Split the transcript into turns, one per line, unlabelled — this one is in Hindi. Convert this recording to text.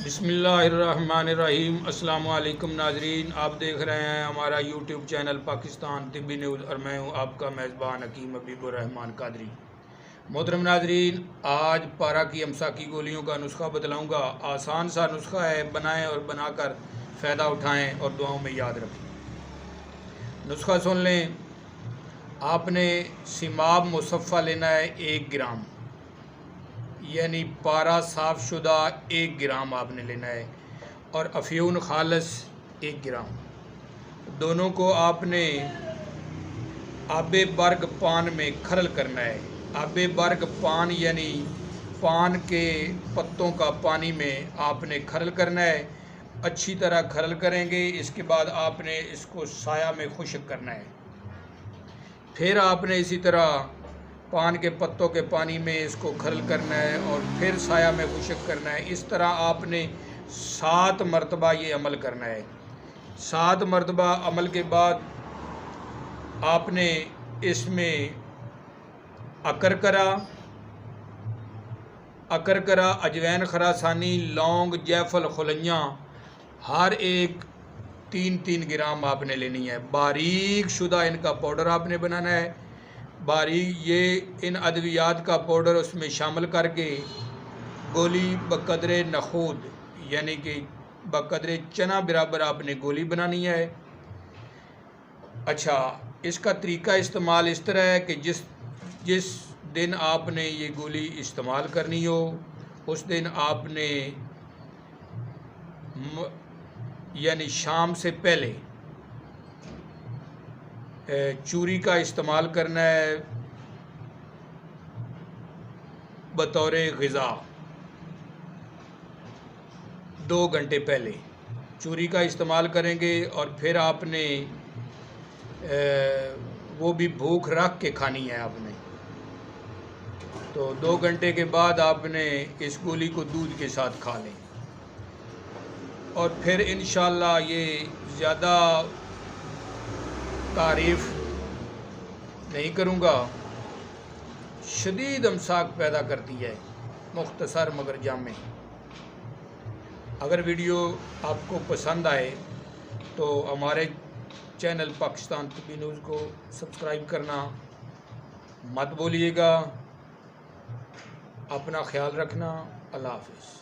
बिस्मिल्लाहिर्रहमानिर्रहीम। अस्सलाम वालेकुम नाजरीन, आप देख रहे हैं हमारा यूट्यूब चैनल पाकिस्तान तिब्बी न्यूज़ और मैं हूं आपका मेज़बान हकीम हबीबुर्रहमान कादरी। मोहतरम नाजरीन, आज पारा की अमसा की गोलियों का नुस्खा बतलाऊँगा। आसान सा नुस्खा है, बनाएं और बनाकर फ़ायदा उठाएं और दुआओं में याद रखें। नुस्खा सुन लें। आपने सिमाब मुसफ़ा लेना है 1 ग्राम, यानी पारा साफ़ शुदा 1 ग्राम आपने लेना है, और अफ्यून खालस 1 ग्राम। दोनों को आपने आबे बर्ग पान में खरल करना है। आबे बर्ग पान यानी पान के पत्तों का पानी में आपने खरल करना है। अच्छी तरह खरल करेंगे। इसके बाद आपने इसको साया में खुश्क करना है। फिर आपने इसी तरह पान के पत्तों के पानी में इसको खरल करना है और फिर साया में खुश्क करना है। इस तरह आपने 7 मरतबा ये अमल करना है। 7 मरतबा अमल के बाद आपने इसमें अकरकरा, अजवैन, खरासानी, लौंग, जायफल, खुलैया हर एक 3-3 ग्राम आपने लेनी है। बारीक शुदा इनका पाउडर आपने बनाना है। बारीक ये इन अद्वियात का पाउडर उसमें शामिल करके गोली बकदरे नखूद यानी कि बकदरे चना बराबर आपने गोली बनानी है। अच्छा, इसका तरीका इस्तेमाल इस तरह है कि जिस दिन आपने ये गोली इस्तेमाल करनी हो उस दिन आपने यानी शाम से पहले चूरी का इस्तेमाल करना है बतौर ग़िज़ा। 2 घंटे पहले चूरी का इस्तेमाल करेंगे और फिर आपने वो भी भूख रख के खानी है आपने। तो 2 घंटे के बाद आपने इस गोली को दूध के साथ खा लें और फिर इंशाअल्लाह ये ज़्यादा तारीफ़ नहीं करूँगा, शदीद अमसाक पैदा करती है, मुख्तसर मगर जामे। अगर वीडियो आपको पसंद आए तो हमारे चैनल पाकिस्तान तिब्बी न्यूज़ को सब्सक्राइब करना मत भूलिएगा। अपना ख्याल रखना। अल्लाह हाफ़िज़।